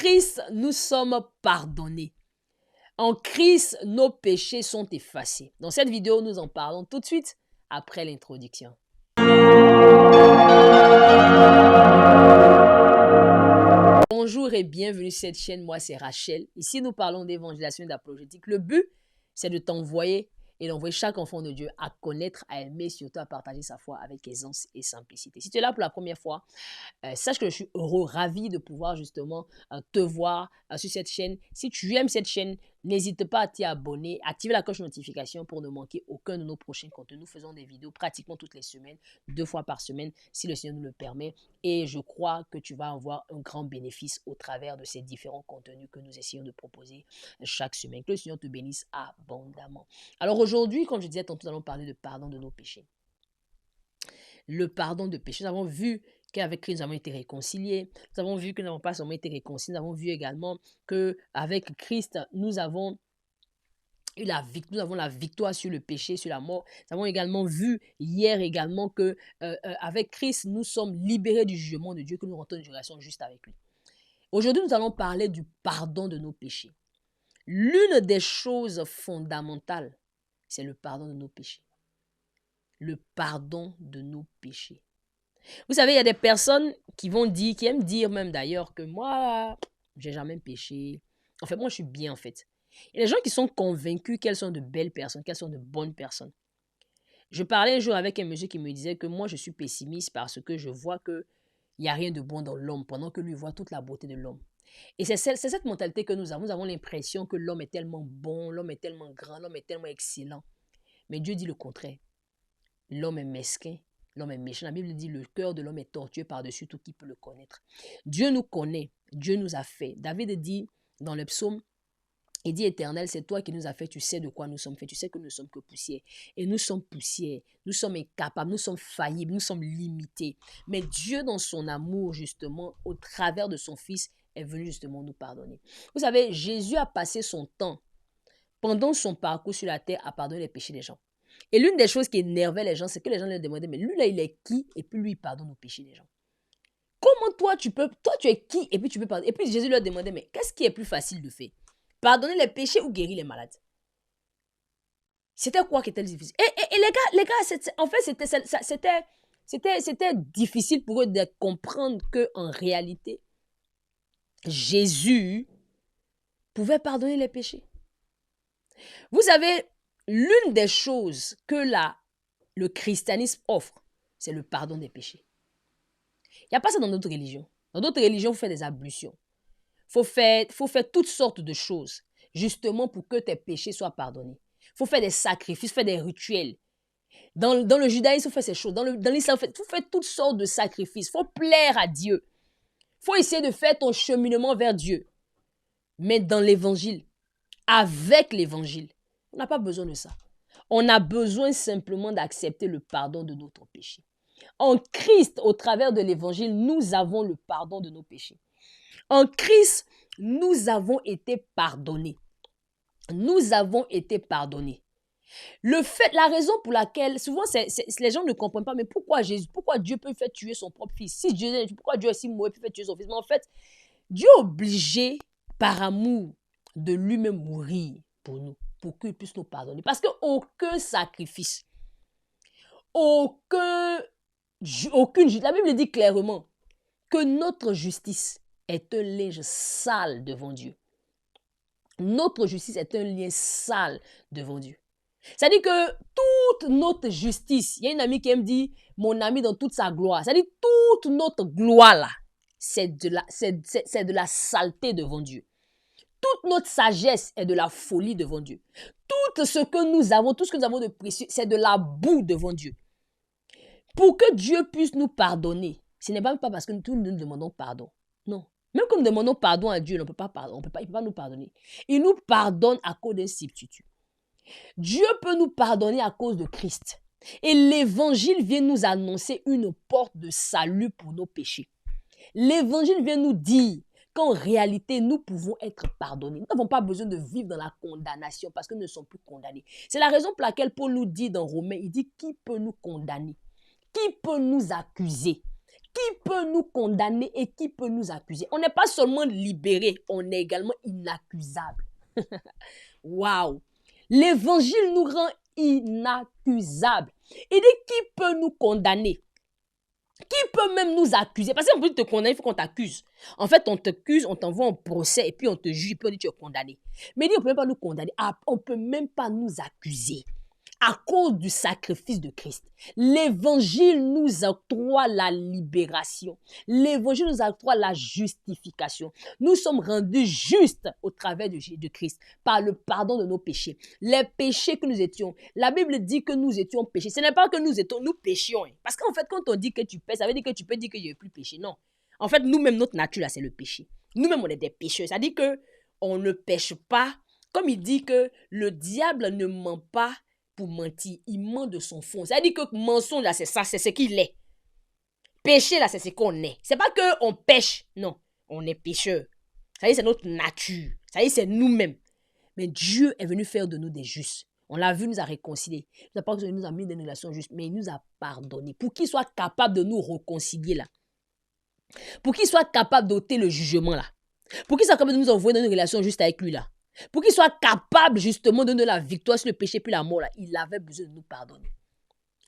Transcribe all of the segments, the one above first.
Christ, nous sommes pardonnés. En Christ, nos péchés sont effacés. Dans cette vidéo, nous en parlons tout de suite après l'introduction. Bonjour et bienvenue sur cette chaîne, moi c'est Rachel. Ici, nous parlons d'évangélisation et d'apologétique. Le but, c'est de t'envoyer et d'envoyer chaque enfant de Dieu à connaître, à aimer, surtout à partager sa foi avec aisance et simplicité. Si tu es là pour la première fois, sache que je suis heureux, ravi de pouvoir justement te voir sur cette chaîne. Si tu aimes cette chaîne, n'hésite pas à t'y abonner, activer la cloche de notification pour ne manquer aucun de nos prochains contenus. Nous faisons des vidéos pratiquement toutes les semaines, 2 fois par semaine, si le Seigneur nous le permet. Et je crois que tu vas avoir un grand bénéfice au travers de ces différents contenus que nous essayons de proposer chaque semaine. Que le Seigneur te bénisse abondamment. Alors aujourd'hui, comme je disais tantôt, nous allons parler de pardon de nos péchés. Le pardon de péché. Nous avons vu qu'avec Christ, nous avons été réconciliés. Nous avons vu que nous n'avons pas seulement été réconciliés. Nous avons vu également qu'avec Christ, nous avons eu la victoire sur le péché, sur la mort. Nous avons également vu hier également que avec Christ, nous sommes libérés du jugement de Dieu, que nous rentrons en relation juste avec lui. Aujourd'hui, nous allons parler du pardon de nos péchés. L'une des choses fondamentales, c'est le pardon de nos péchés. Le pardon de nos péchés. Vous savez, il y a des personnes qui aiment dire même d'ailleurs que moi, j'ai jamais péché. En fait, moi, je suis bien en fait. Il y a des gens qui sont convaincus qu'elles sont de belles personnes, qu'elles sont de bonnes personnes. Je parlais un jour avec un monsieur qui me disait que moi, je suis pessimiste parce que je vois qu'il n'y a rien de bon dans l'homme, pendant que lui voit toute la beauté de l'homme. Et c'est cette mentalité que nous avons. Nous avons l'impression que l'homme est tellement bon, l'homme est tellement grand, l'homme est tellement excellent. Mais Dieu dit le contraire. L'homme est mesquin. L'homme est méchant. La Bible dit le cœur de l'homme est tortueux par-dessus tout qui peut le connaître. Dieu nous connaît. Dieu nous a fait. David dit dans le psaume, il dit Éternel, c'est toi qui nous as fait. Tu sais de quoi nous sommes faits. Tu sais que nous ne sommes que poussière. Et nous sommes poussière. Nous sommes incapables. Nous sommes faillibles. Nous sommes limités. Mais Dieu, dans son amour, justement, au travers de son Fils, est venu justement nous pardonner. Vous savez, Jésus a passé son temps, pendant son parcours sur la terre, à pardonner les péchés des gens. Et l'une des choses qui énervait les gens, c'est que les gens lui demandaient, mais lui là, il est qui? Et puis lui, il pardonne aux péchés des gens. Comment toi, tu es qui? Et puis tu peux pardonner. Et puis Jésus leur demandait, mais qu'est-ce qui est plus facile de faire? Pardonner les péchés ou guérir les malades? C'était quoi qui était difficile? Et les gars, en fait, c'était difficile pour eux de comprendre qu'en réalité, Jésus pouvait pardonner les péchés. Vous savez, l'une des choses que le christianisme offre, c'est le pardon des péchés. Il n'y a pas ça dans notre religion. Dans d'autres religions, il faut faire des ablutions. Il faut faire toutes sortes de choses, justement pour que tes péchés soient pardonnés. Il faut faire des sacrifices, faire des rituels. Dans le judaïsme, il faut faire ces choses. Dans l'islam, il faut faire toutes sortes de sacrifices. Il faut plaire à Dieu. Il faut essayer de faire ton cheminement vers Dieu. Mais dans l'évangile, avec l'évangile, on n'a pas besoin de ça. On a besoin simplement d'accepter le pardon de notre péché. En Christ, au travers de l'évangile, nous avons le pardon de nos péchés. En Christ, nous avons été pardonnés. Nous avons été pardonnés. La raison pour laquelle, souvent, les gens ne comprennent pas, mais pourquoi Dieu peut faire tuer son propre fils? Pourquoi Dieu est si mauvais peut faire tuer son fils? Mais en fait, Dieu est obligé, par amour, de lui-même mourir pour nous, pour qu'il puisse nous pardonner. Parce qu'aucun sacrifice, aucune justice, la Bible dit clairement que notre justice est un linge sale devant Dieu. Notre justice est un lien sale devant Dieu. C'est-à-dire que toute notre justice, il y a une amie qui me dit, mon ami dans toute sa gloire, c'est-à-dire toute notre gloire là, c'est de la saleté devant Dieu. Toute notre sagesse est de la folie devant Dieu. Tout ce que nous avons de précieux, c'est de la boue devant Dieu. Pour que Dieu puisse nous pardonner, ce n'est pas parce que nous demandons pardon. Non. Même quand nous demandons pardon à Dieu, il ne peut pas nous pardonner. Il nous pardonne à cause d'un substitut. Dieu peut nous pardonner à cause de Christ. Et l'évangile vient nous annoncer une porte de salut pour nos péchés. L'évangile vient nous dire qu'en réalité, nous pouvons être pardonnés. Nous n'avons pas besoin de vivre dans la condamnation parce que nous ne sommes plus condamnés. C'est la raison pour laquelle Paul nous dit dans Romains, il dit, qui peut nous condamner? Qui peut nous accuser? Qui peut nous condamner et qui peut nous accuser? On n'est pas seulement libéré, on est également inaccusable. Waouh! L'évangile nous rend inaccusables. Il dit qui peut nous condamner? Qui peut même nous accuser? Parce qu'on peut te condamner, il faut qu'on t'accuse. En fait, on t'accuse, on t'envoie en procès et puis on te juge et puis on dit que tu es condamné. Mais il dit on ne peut même pas nous condamner, on ne peut même pas nous accuser. À cause du sacrifice de Christ. L'évangile nous octroie la libération. L'évangile nous octroie la justification. Nous sommes rendus justes au travers de Christ par le pardon de nos péchés. Les péchés que nous étions. La Bible dit que nous étions péchés. Ce n'est pas que nous péchions. Parce qu'en fait, quand on dit que tu pèches, ça veut dire que tu peux dire que je n'ai plus péché. Non. En fait, nous-mêmes, notre nature, là, c'est le péché. Nous-mêmes, on est des pécheurs. Ça dit qu'on ne pêche pas. Comme il dit que le diable ne ment pas pour mentir, il ment de son fond. C'est-à-dire que mensonge, là, c'est ça, c'est ce qu'il est. Péché, là, c'est ce qu'on est. C'est pas qu'on pêche, non. On est pécheur. C'est-à-dire c'est notre nature. C'est-à-dire c'est nous-mêmes. Mais Dieu est venu faire de nous des justes. On l'a vu, il nous a réconciliés. Il n'a pas nous a mis dans une relation juste, mais il nous a pardonné. Pour qu'il soit capable de nous réconcilier, là. Pour qu'il soit capable d'ôter le jugement, là. Pour qu'il soit capable de nous envoyer dans une relation juste avec lui, là. Pour qu'il soit capable justement de donner la victoire sur le péché puis la mort, là, il avait besoin de nous pardonner.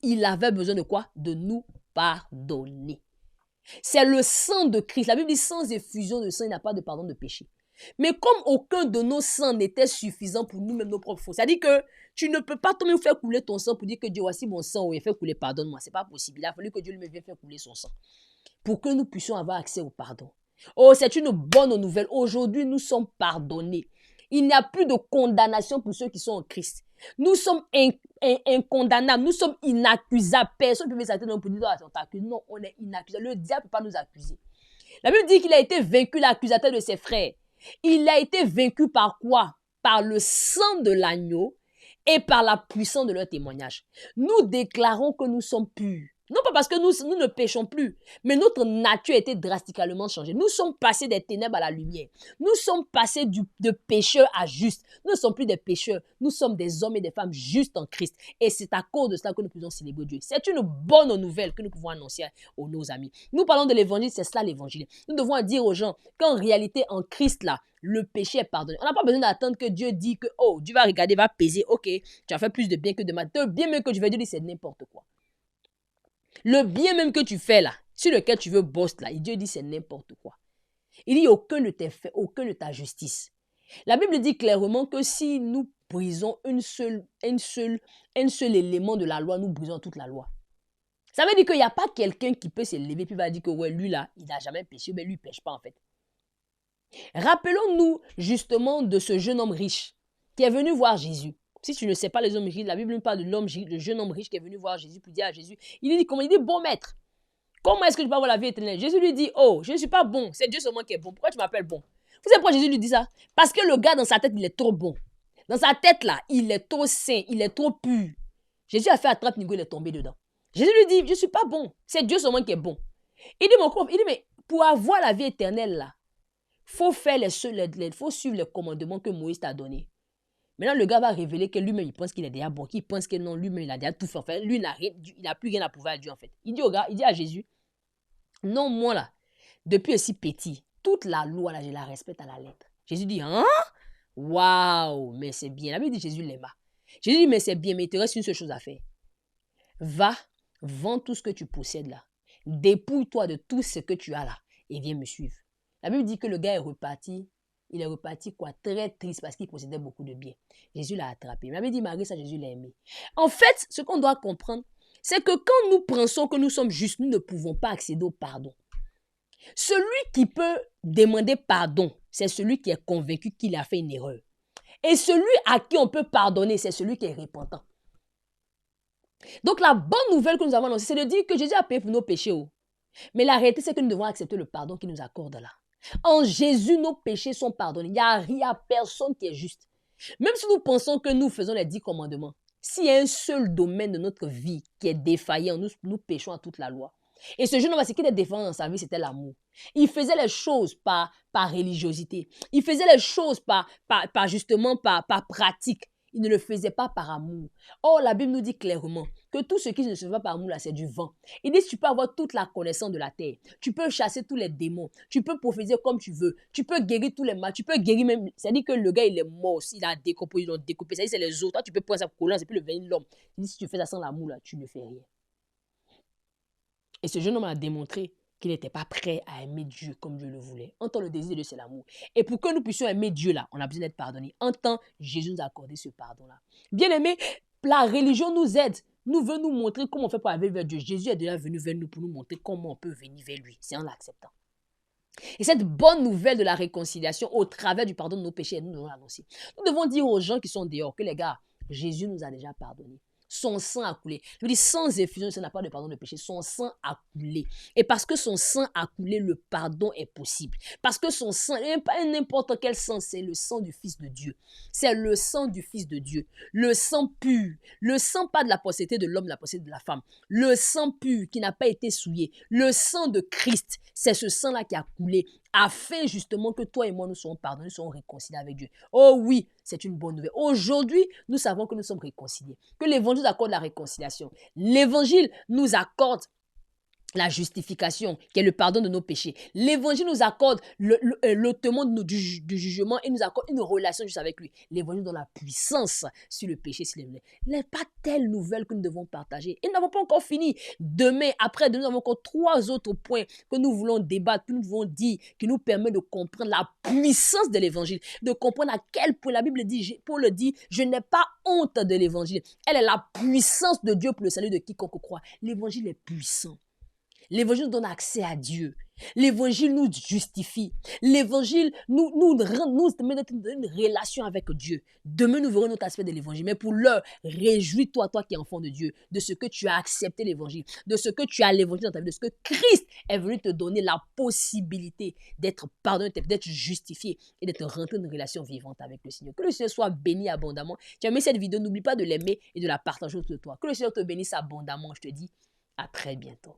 Il avait besoin de quoi? De nous pardonner. C'est le sang de Christ. La Bible dit sans effusion de sang, il n'y a pas de pardon de péché. Mais comme aucun de nos sangs n'était suffisant pour nous-mêmes nos propres fautes, c'est-à-dire que tu ne peux pas toi-même faire couler ton sang pour dire que Dieu, voici mon sang, il fait couler, pardonne-moi. Ce n'est pas possible. Il a fallu que Dieu lui vienne faire couler son sang pour que nous puissions avoir accès au pardon. Oh, c'est une bonne nouvelle. Aujourd'hui, nous sommes pardonnés. Il n'y a plus de condamnation pour ceux qui sont en Christ. Nous sommes incondamnables, nous sommes inaccusables. Personne ne peut s'arrêter pour dire on t'accuse. Non, on est inaccusable. Le diable ne peut pas nous accuser. La Bible dit qu'il a été vaincu, l'accusateur de ses frères. Il a été vaincu par quoi? Par le sang de l'agneau et par la puissance de leur témoignage. Nous déclarons que nous sommes purs. Non pas parce que nous ne péchons plus, mais notre nature a été drastiquement changée. Nous sommes passés des ténèbres à la lumière. Nous sommes passés de pécheurs à justes. Nous ne sommes plus des pécheurs. Nous sommes des hommes et des femmes justes en Christ. Et c'est à cause de cela que nous pouvons célébrer Dieu. C'est une bonne nouvelle que nous pouvons annoncer à nos amis. Nous parlons de l'évangile, c'est cela l'évangile. Nous devons dire aux gens qu'en réalité, en Christ, là, le péché est pardonné. On n'a pas besoin d'attendre que Dieu dise que, oh, Dieu va regarder, va peser. Ok, tu as fait plus de bien que de mal. Le bien même que tu veux dire, c'est n'importe quoi. Le bien même que tu fais là, sur lequel tu veux bosser là, Dieu dit c'est n'importe quoi. Il dit aucun ne t'a fait, aucun ne t'a justice. La Bible dit clairement que si nous brisons un seul élément de la loi, nous brisons toute la loi. Ça veut dire qu'il n'y a pas quelqu'un qui peut se lever puis va dire que ouais, lui là, il n'a jamais péché, mais lui ne pêche pas en fait. Rappelons-nous justement de ce jeune homme riche qui est venu voir Jésus. Si tu ne sais pas les hommes riches, la Bible nous parle de l'homme riche, le jeune homme riche qui est venu voir Jésus pour dire à Jésus, il dit comment? Il dit, bon maître, comment est-ce que je peux avoir la vie éternelle? Jésus lui dit, oh, je ne suis pas bon, c'est Dieu seulement qui est bon. Pourquoi tu m'appelles bon? Vous savez pourquoi Jésus lui dit ça? Parce que le gars dans sa tête, il est trop bon. Dans sa tête là, il est trop saint, il est trop pur. Jésus a fait à 30 niveaux, il est tombé dedans. Jésus lui dit, je ne suis pas bon, c'est Dieu seulement qui est bon. Il dit, mon pauvre, il dit, mais pour avoir la vie éternelle là, faut suivre les commandements que Moïse t'a donnés. Maintenant, le gars va révéler que lui-même, il pense qu'il est déjà bon, qu'il pense que non, lui-même, il a déjà tout fait. En fait, lui, il n'a plus rien à prouver à Dieu, en fait. Il dit au gars, il dit à Jésus, non, moi, là, depuis aussi petit, toute la loi, là, je la respecte à la lettre. Jésus dit, hein? Waouh, mais c'est bien. La Bible dit, Jésus l'aima. Jésus dit, mais c'est bien, mais il te reste une seule chose à faire. Va, vends tout ce que tu possèdes, là. Dépouille-toi de tout ce que tu as, là, et viens me suivre. La Bible dit que le gars est reparti. Il est reparti quoi? Très triste parce qu'il possédait beaucoup de biens. Jésus l'a attrapé. Il m'avait dit, Marie, ça, Jésus l'a aimé. En fait, ce qu'on doit comprendre, c'est que quand nous pensons que nous sommes justes, nous ne pouvons pas accéder au pardon. Celui qui peut demander pardon, c'est celui qui est convaincu qu'il a fait une erreur. Et celui à qui on peut pardonner, c'est celui qui est repentant. Donc la bonne nouvelle que nous avons annoncée, c'est de dire que Jésus a payé pour nos péchés. Mais la réalité, c'est que nous devons accepter le pardon qu'il nous accorde là. En Jésus, nos péchés sont pardonnés. Il n'y a personne qui est juste. Même si nous pensons que nous faisons les 10 commandements, s'il y a un seul domaine de notre vie qui est défaillant, nous péchons à toute la loi. Et ce jeune homme, ce qui était défaillant dans sa vie, c'était l'amour. Il faisait les choses par religiosité. Il faisait les choses par pratique. Il ne le faisait pas par amour. Or, la Bible nous dit clairement que tout ce qui ne se fait pas par amour, là, c'est du vent. Il dit, tu peux avoir toute la connaissance de la terre. Tu peux chasser tous les démons. Tu peux prophétiser comme tu veux. Tu peux guérir tous les mal. Tu peux guérir même. C'est-à-dire que le gars, il est mort. Il a découpé, ils l'ont découpé. C'est-à-dire c'est les autres. Toi, tu peux prendre ça collant, c'est plus le venir de l'homme. Il dit, si tu fais ça sans l'amour, là, tu ne fais rien. Et ce jeune homme a démontré qu'il n'était pas prêt à aimer Dieu comme Dieu le voulait. En tant le désir de Dieu, c'est l'amour. Et pour que nous puissions aimer Dieu là, on a besoin d'être pardonné. En tant, Jésus nous a accordé ce pardon-là. Bien aimé, la religion nous aide. Nous veut nous montrer comment on fait pour aller vers Dieu. Jésus est déjà venu vers nous pour nous montrer comment on peut venir vers lui. C'est en l'acceptant. Et cette bonne nouvelle de la réconciliation au travers du pardon de nos péchés, nous devons l'annoncer. Nous devons dire aux gens qui sont dehors que les gars, Jésus nous a déjà pardonné. Son sang a coulé. Je veux dire, sans effusion, ça n'a pas de pardon de péché. Son sang a coulé. Et parce que son sang a coulé, le pardon est possible. Parce que son sang, et pas n'importe quel sang, c'est le sang du Fils de Dieu. C'est le sang du Fils de Dieu. Le sang pur. Le sang pas de la postérité de l'homme, la postérité de la femme. Le sang pur qui n'a pas été souillé. Le sang de Christ. C'est ce sang-là qui a coulé afin justement que toi et moi nous soyons pardonnés, nous soyons réconciliés avec Dieu. Oh oui, c'est une bonne nouvelle. Aujourd'hui, nous savons que nous sommes réconciliés, que l'évangile nous accorde la réconciliation. L'évangile nous accorde la justification, qui est le pardon de nos péchés. L'évangile nous accorde l'ôtement du jugement et nous accorde une relation juste avec lui. L'évangile donne la puissance sur le péché, sur les vrais. Il n'est pas telle nouvelle que nous devons partager. Et nous n'avons pas encore fini. Demain, après, nous avons encore 3 autres points que nous voulons débattre, que nous voulons dire, qui nous permet de comprendre la puissance de l'évangile, de comprendre à quel point la Bible dit, Paul dit, je n'ai pas honte de l'évangile. Elle est la puissance de Dieu pour le salut de quiconque croit. L'évangile est puissant. L'évangile nous donne accès à Dieu. L'évangile nous justifie. L'évangile nous met dans une relation avec Dieu. Demain, nous verrons notre aspect de l'évangile. Mais pour l'heure, réjouis-toi, toi qui es enfant de Dieu, de ce que tu as accepté l'évangile, de ce que tu as l'évangile dans ta vie, de ce que Christ est venu te donner la possibilité d'être pardonné, d'être justifié et d'être rentré dans une relation vivante avec le Seigneur. Que le Seigneur soit béni abondamment. Tu as aimé cette vidéo, n'oublie pas de l'aimer et de la partager autour de toi. Que le Seigneur te bénisse abondamment. Je te dis à très bientôt.